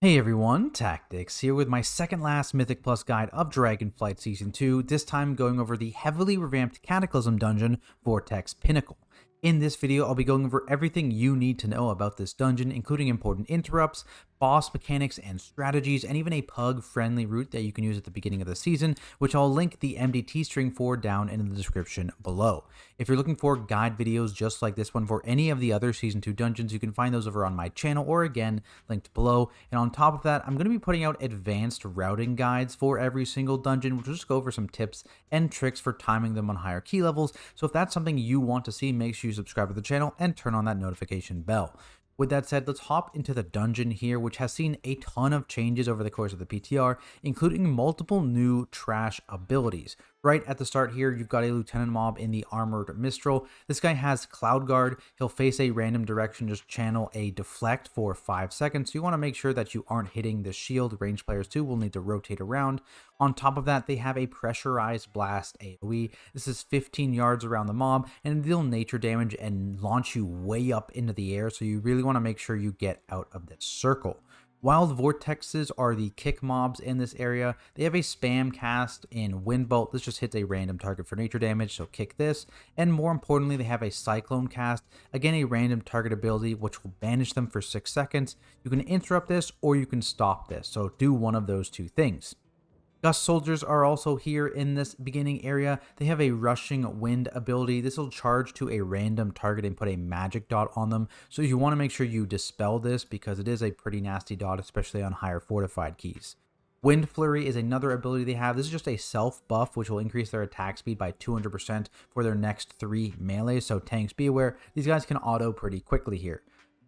Hey everyone, Tactics here with my second last Mythic Plus guide of Dragonflight Season 2, this time going over the heavily revamped Cataclysm dungeon, Vortex Pinnacle. In this video, I'll be going over everything you need to know about this dungeon, including important interrupts, boss mechanics and strategies, and even a pug-friendly route that you can use at the beginning of the season, which I'll link the MDT string for down in the description below. If you're looking for guide videos just like this one for any of the other Season 2 dungeons, you can find those over on my channel, or again, linked below. And on top of that, I'm going to be putting out advanced routing guides for every single dungeon, which will just go over some tips and tricks for timing them on higher key levels. So if that's something you want to see, make sure you subscribe to the channel and turn on that notification bell. With that said, let's hop into the dungeon here, which has seen a ton of changes over the course of the PTR, including multiple new trash abilities. Right at the start here, you've got a Lieutenant mob in the Armored Mistral. This guy has Cloud Guard. He'll face a random direction, just channel a deflect for 5 seconds. So you want to make sure that you aren't hitting the shield. Ranged players too will need to rotate around. On top of that, they have a Pressurized Blast AoE. This is 15 yards around the mob and deal nature damage and launch you way up into the air. So you really want to make sure you get out of this circle. Wild Vortexes are the kick mobs in this area. They have a spam cast in Wind Bolt. This just hits a random target for nature damage, so kick this. And more importantly, they have a Cyclone cast. Again, a random target ability, which will banish them for 6 seconds. You can interrupt this or you can stop this, so do one of those two things. Gust soldiers are also here in this beginning area. They have a rushing wind ability. This will charge to a random target and put a magic dot on them. So you want to make sure you dispel this because it is a pretty nasty dot, especially on higher fortified keys. Wind Flurry is another ability they have. This is just a self buff, which will increase their attack speed by 200% for their next 3 melee. So tanks, be aware, these guys can auto pretty quickly here.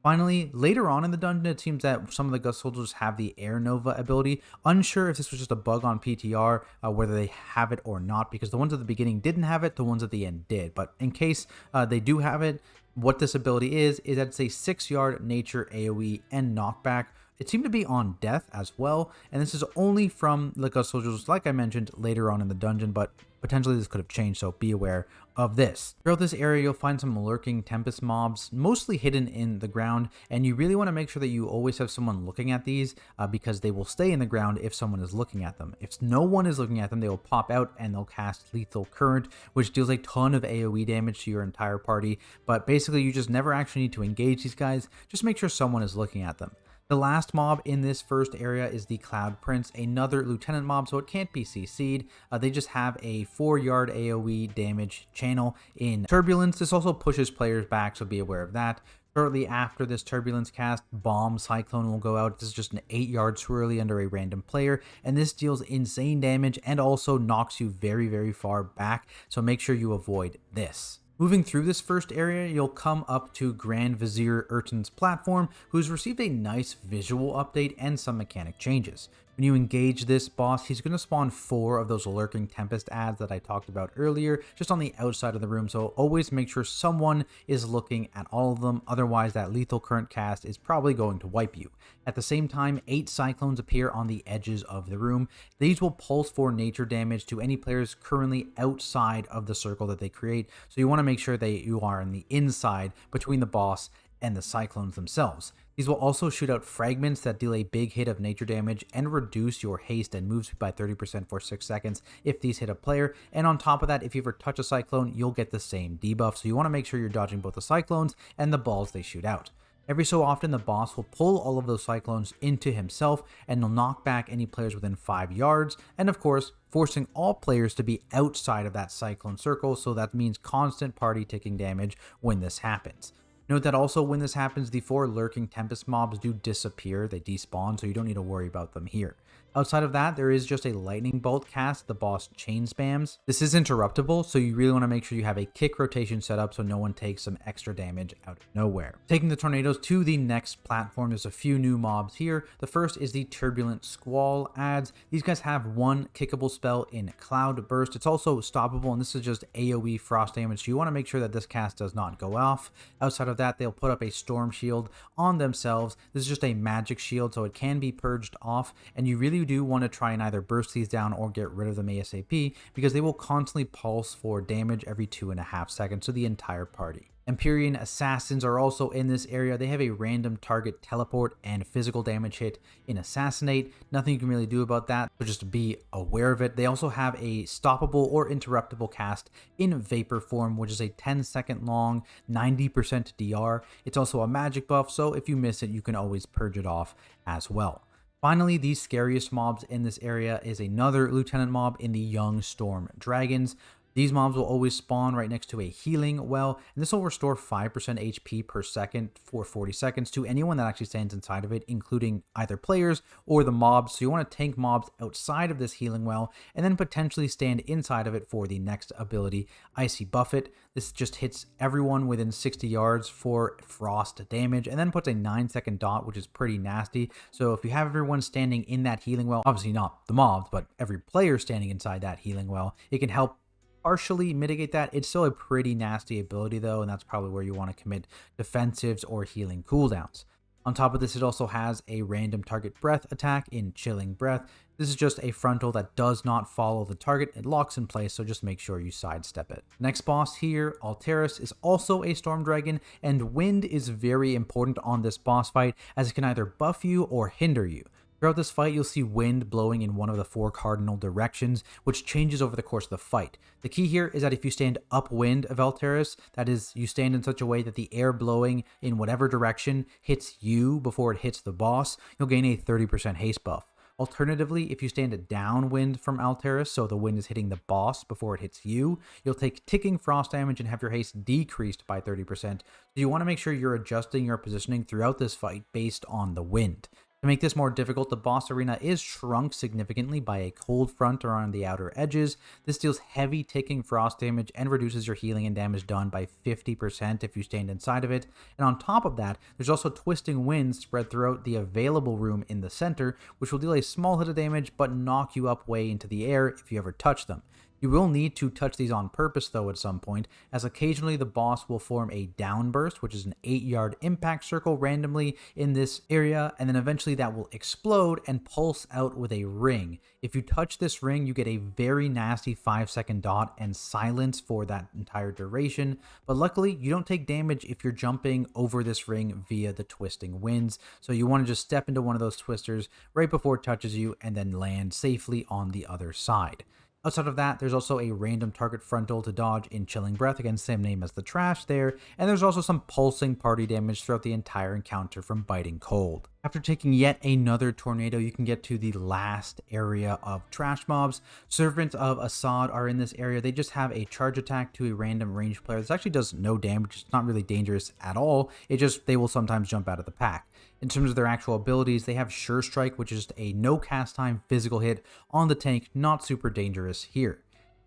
Finally, later on in the dungeon, it seems that some of the Gust soldiers have the Air Nova ability. Unsure if this was just a bug on PTR, whether they have it or not, because the ones at the beginning didn't have it, the ones at the end did. But in case they do have it, what this ability is that it's a 6-yard nature AoE and knockback. It seemed to be on death as well, and this is only from the Gust soldiers, like I mentioned, later on in the dungeon, but potentially this could have changed, so be aware of this. Throughout this area, you'll find some lurking Tempest mobs, mostly hidden in the ground, and you really want to make sure that you always have someone looking at these, because they will stay in the ground if someone is looking at them. If no one is looking at them, they will pop out and they'll cast Lethal Current, which deals a ton of AoE damage to your entire party, but basically you just never actually need to engage these guys, just make sure someone is looking at them. The last mob in this first area is the Cloud Prince, another Lieutenant mob, so it can't be CC'd. They just have a 4-yard AoE damage channel in Turbulence. This also pushes players back, so be aware of that. Shortly after this Turbulence cast, Bomb Cyclone will go out. This is just an 8-yard swirly under a random player, and this deals insane damage and also knocks you very, very far back, so make sure you avoid this. Moving through this first area, you'll come up to Grand Vizier Ertan's platform, who's received a nice visual update and some mechanic changes. When you engage this boss, he's going to spawn 4 of those lurking Tempest ads that I talked about earlier, just on the outside of the room, so always make sure someone is looking at all of them, otherwise that Lethal Current cast is probably going to wipe you. At the same time, 8 Cyclones appear on the edges of the room. These will pulse for nature damage to any players currently outside of the circle that they create, so you want to make sure that you are on the inside between the boss and the Cyclones themselves. These will also shoot out fragments that deal a big hit of nature damage and reduce your haste and move speed by 30% for 6 seconds if these hit a player. And on top of that, if you ever touch a Cyclone, you'll get the same debuff. So you want to make sure you're dodging both the Cyclones and the balls they shoot out. Every so often, the boss will pull all of those Cyclones into himself and will knock back any players within 5 yards. And of course, forcing all players to be outside of that Cyclone circle. So that means constant party ticking damage when this happens. Note that also when this happens, the 4 lurking Tempest mobs do disappear, they despawn, so you don't need to worry about them here. Outside of that, there is just a lightning bolt cast the boss chain spams. This is interruptible, so you really want to make sure you have a kick rotation set up so no one takes some extra damage out of nowhere. Taking the tornadoes to the next platform, there's a few new mobs here. The first is the Turbulent Squall ads. These guys have 1 kickable spell in Cloud Burst. It's also stoppable, and this is just AoE frost damage, so you want to make sure that this cast does not go off. Outside of that, they'll put up a Storm Shield on themselves. This is just a magic shield, so it can be purged off, and you really do want to try and either burst these down or get rid of them ASAP, because they will constantly pulse for damage every 2.5 seconds to the entire party. Empyrean Assassins are also in this area. They have a random target teleport and physical damage hit in Assassinate. Nothing you can really do about that, but just be aware of it. They also have a stoppable or interruptible cast in Vapor form, which is a 10-second long, 90% DR. It's also a magic buff, so if you miss it, you can always purge it off as well. Finally, the scariest mobs in this area is another Lieutenant mob in the Young Storm Dragons. These mobs will always spawn right next to a healing well, and this will restore 5% HP per second for 40 seconds to anyone that actually stands inside of it, including either players or the mobs. So you want to tank mobs outside of this healing well, and then potentially stand inside of it for the next ability, Icy Buffet. This just hits everyone within 60 yards for frost damage, and then puts a 9-second dot, which is pretty nasty. So if you have everyone standing in that healing well, obviously not the mobs, but every player standing inside that healing well, it can help partially mitigate that. It's still a pretty nasty ability though, and that's probably where you want to commit defensives or healing cooldowns. On top of this, it also has a random target breath attack in Chilling Breath. This is just a frontal that does not follow the target. It locks in place, so just make sure you sidestep it. Next boss here, Altairus, is also a Storm Dragon, and wind is very important on this boss fight as it can either buff you or hinder you. Throughout this fight, you'll see wind blowing in one of the 4 cardinal directions, which changes over the course of the fight. The key here is that if you stand upwind of Altairus, that is, you stand in such a way that the air blowing in whatever direction hits you before it hits the boss, you'll gain a 30% haste buff. Alternatively, if you stand downwind from Altairus, so the wind is hitting the boss before it hits you, you'll take ticking frost damage and have your haste decreased by 30%. So you want to make sure you're adjusting your positioning throughout this fight based on the wind. To make this more difficult, the boss arena is shrunk significantly by a cold front around the outer edges. This deals heavy ticking frost damage and reduces your healing and damage done by 50% if you stand inside of it. And on top of that, there's also twisting winds spread throughout the available room in the center, which will deal a small hit of damage but knock you up way into the air if you ever touch them. You will need to touch these on purpose though at some point, as occasionally the boss will form a downburst, which is an 8-yard impact circle randomly in this area, and then eventually that will explode and pulse out with a ring. If you touch this ring, you get a very nasty 5-second dot and silence for that entire duration, but luckily you don't take damage if you're jumping over this ring via the twisting winds, so you want to just step into one of those twisters right before it touches you and then land safely on the other side. Outside of that, there's also a random target frontal to dodge in Chilling Breath, again, same name as the trash there, and there's also some pulsing party damage throughout the entire encounter from Biting Cold. After taking yet another tornado, you can get to the last area of trash mobs. Servants of Assad are in this area. They just have a charge attack to a random ranged player. This actually does no damage. It's not really dangerous at all. They will sometimes jump out of the pack. In terms of their actual abilities, they have Sure Strike, which is just a no cast time physical hit on the tank, not super dangerous here.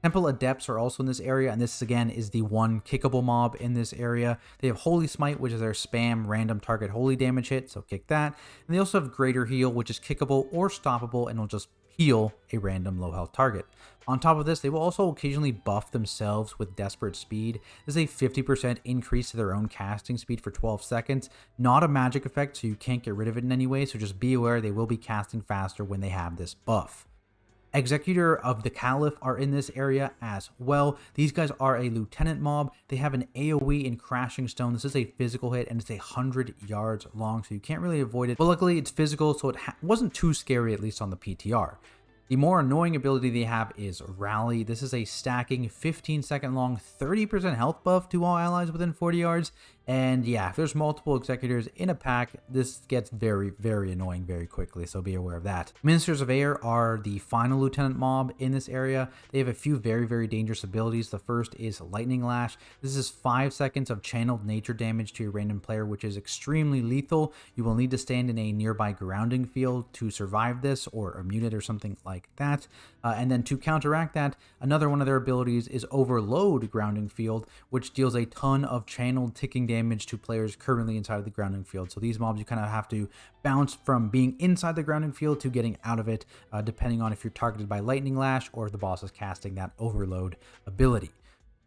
Temple Adepts are also in this area, and this again is the one kickable mob in this area. They have Holy Smite, which is their spam random target holy damage hit, so kick that. And they also have Greater Heal, which is kickable or stoppable and will just heal a random low health target. On top of this, they will also occasionally buff themselves with Desperate Speed. This is a 50% increase to their own casting speed for 12 seconds. Not a magic effect, so you can't get rid of it in any way, so just be aware they will be casting faster when they have this buff. Executor of the Caliph are in this area as well. These guys are a lieutenant mob. They have an AoE in Crashing Stone. This is a physical hit and it's 100 yards long, so you can't really avoid it. But luckily it's physical, so it wasn't too scary, at least on the PTR. The more annoying ability they have is Rally. This is a stacking 15-second long 30% health buff to all allies within 40 yards. And yeah, if there's multiple executors in a pack, this gets very, very annoying very quickly, so be aware of that. Ministers of Air are the final lieutenant mob in this area. They have a few very, very dangerous abilities. The first is Lightning Lash. This is 5 seconds of channeled nature damage to your random player, which is extremely lethal. You will need to stand in a nearby grounding field to survive this, or immune it or something like that. And then to counteract that, another one of their abilities is Overload Grounding Field, which deals a ton of channeled ticking damage to players currently inside of the grounding field. So these mobs, you kind of have to bounce from being inside the grounding field to getting out of it, depending on if you're targeted by Lightning Lash or if the boss is casting that Overload ability.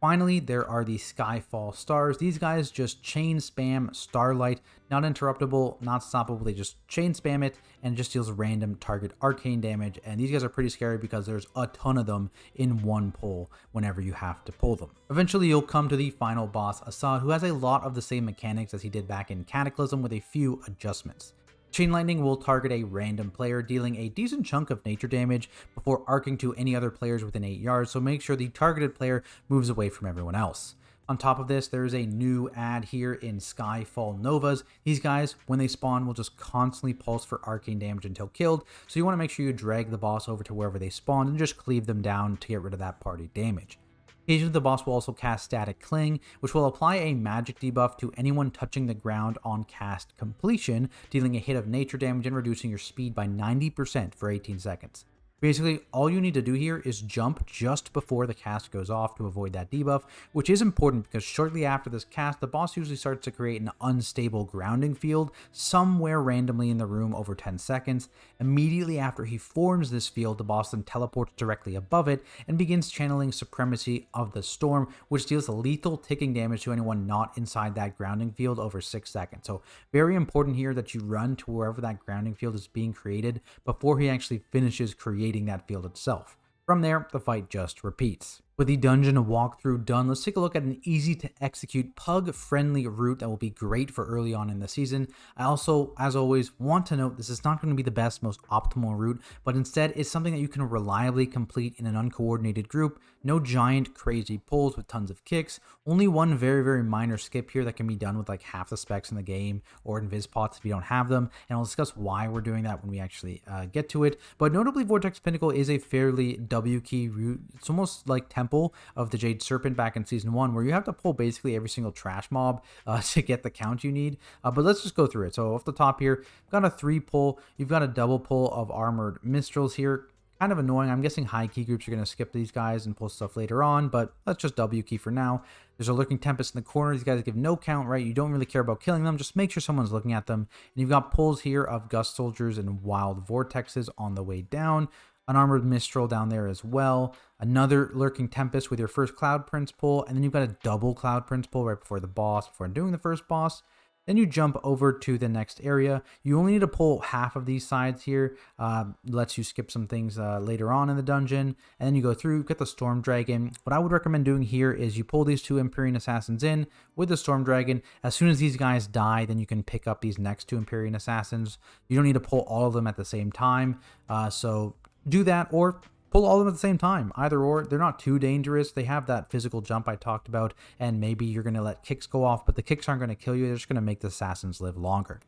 Finally, there are the Skyfall Stars. These guys just chain spam Starlight, not interruptible, not stoppable. They just chain spam it and it just deals random target arcane damage. And these guys are pretty scary because there's a ton of them in one pull whenever you have to pull them. Eventually, you'll come to the final boss, Assad, who has a lot of the same mechanics as he did back in Cataclysm with a few adjustments. Chain Lightning will target a random player, dealing a decent chunk of nature damage before arcing to any other players within 8 yards, so make sure the targeted player moves away from everyone else. On top of this, there is a new ad here in Skyfall Novas. These guys, when they spawn, will just constantly pulse for arcane damage until killed, so you want to make sure you drag the boss over to wherever they spawned and just cleave them down to get rid of that party damage. Occasionally, the boss will also cast Static Cling, which will apply a magic debuff to anyone touching the ground on cast completion, dealing a hit of nature damage and reducing your speed by 90% for 18 seconds. Basically, all you need to do here is jump just before the cast goes off to avoid that debuff, which is important because shortly after this cast, the boss usually starts to create an unstable grounding field somewhere randomly in the room over 10 seconds. Immediately after he forms this field, the boss then teleports directly above it and begins channeling Supremacy of the Storm, which deals lethal ticking damage to anyone not inside that grounding field over 6 seconds. So very important here that you run to wherever that grounding field is being created before he actually finishes creating that field itself. From there, the fight just repeats. With the dungeon walkthrough done, let's take a look at an easy to execute pug-friendly route that will be great for early on in the season. I also, as always, want to note this is not going to be the best, most optimal route, but instead it's something that you can reliably complete in an uncoordinated group. No giant crazy pulls with tons of kicks, only one very, very minor skip here that can be done with like half the specs in the game or invis pots if you don't have them, and I'll discuss why we're doing that when we actually get to it. But notably, Vortex Pinnacle is a fairly W key route. It's almost like Temple of the Jade Serpent back in Season 1, where you have to pull basically every single trash mob to get the count you need. But let's just go through it. So off the top here, you've got a 3 pull, you've got a double pull of Armored Minstrels here. Kind of annoying. I'm guessing high key groups are going to skip these guys and pull stuff later on, but let's just W key for now. There's a Lurking Tempest in the corner. These guys give no count, right? You don't really care about killing them. Just make sure someone's looking at them. And you've got pulls here of Gust Soldiers and Wild Vortexes on the way down. An Armored Mistral down there as well. Another Lurking Tempest with your first Cloud Prince pull. And then you've got a double Cloud Prince pull right before the boss, before doing the first boss. Then you jump over to the next area. You only need to pull half of these sides here. Lets you skip some things later on in the dungeon. And then you go through, get the Storm Dragon. What I would recommend doing here is you pull these 2 Empyrean Assassins in with the Storm Dragon. As soon as these guys die, then you can pick up these next 2 Empyrean Assassins. You don't need to pull all of them at the same time. So do that, or pull all of them at the same time. Either or, they're not too dangerous. They have that physical jump I talked about, and maybe you're going to let kicks go off, but the kicks aren't going to kill you. They're just going to make the assassins live longer.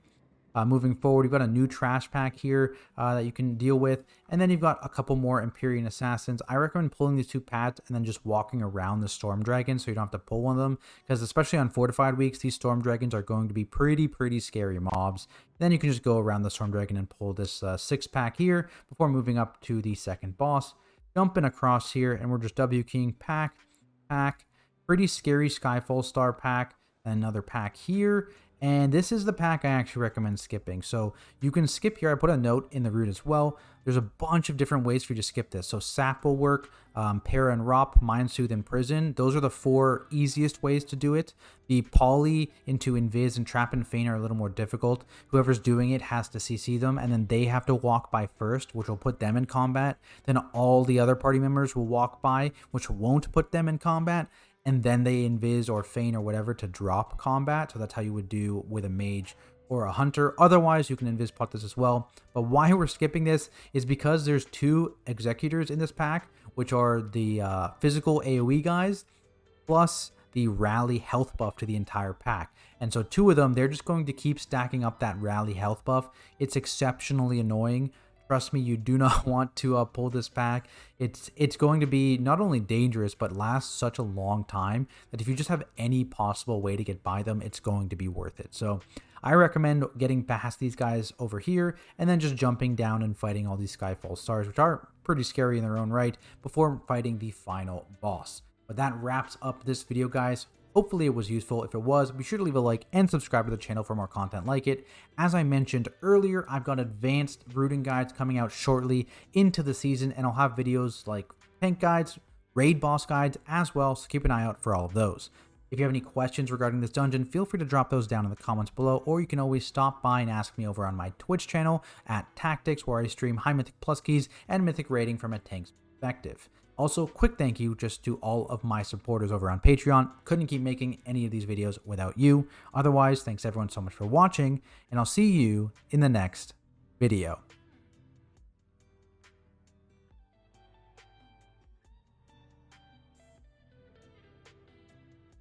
Moving forward, you've got a new trash pack here that you can deal with, and then you've got a couple more Empyrean Assassins. I recommend pulling these 2 pads and then just walking around the Storm Dragon so you don't have to pull one of them, because especially on Fortified weeks, these Storm Dragons are going to be pretty scary mobs. Then you can just go around the Storm Dragon and pull this 6 pack here before moving up to the second boss. Jumping across here, and we're just W keying pack, pretty scary Skyfall Star pack, another pack here. And this is the pack I actually recommend skipping. So you can skip here. I put a note in the route as well. There's a bunch of different ways for you to skip this. So Sap will work, Para and Rop, Mind Soothe, and Prison. Those are the 4 easiest ways to do it. The Poly into Invis and Trap and Feign are a little more difficult. Whoever's doing it has to CC them, and then they have to walk by first, which will put them in combat. Then all the other party members will walk by, which won't put them in combat. And then they invis or feign or whatever to drop combat. So that's how you would do with a mage or a hunter. Otherwise, you can invis pot this as well. But why we're skipping this is because there's 2 executors in this pack, which are the physical AoE guys, plus the rally health buff to the entire pack. And so 2 of them, they're just going to keep stacking up that rally health buff. It's exceptionally annoying. Trust me, you do not want to pull this pack. It's going to be not only dangerous, but last such a long time that if you just have any possible way to get by them, it's going to be worth it. So I recommend getting past these guys over here and then just jumping down and fighting all these Skyfall Stars, which are pretty scary in their own right, before fighting the final boss. But that wraps up this video, guys. Hopefully it was useful. If it was, be sure to leave a like and subscribe to the channel for more content like it. As I mentioned earlier, I've got advanced routing guides coming out shortly into the season, and I'll have videos like tank guides, raid boss guides as well, so keep an eye out for all of those. If you have any questions regarding this dungeon, feel free to drop those down in the comments below, or you can always stop by and ask me over on my Twitch channel at Tactics, where I stream high mythic plus keys and mythic raiding from a tank's perspective. Also, quick thank you just to all of my supporters over on Patreon. Couldn't keep making any of these videos without you. Otherwise, thanks everyone so much for watching, and I'll see you in the next video.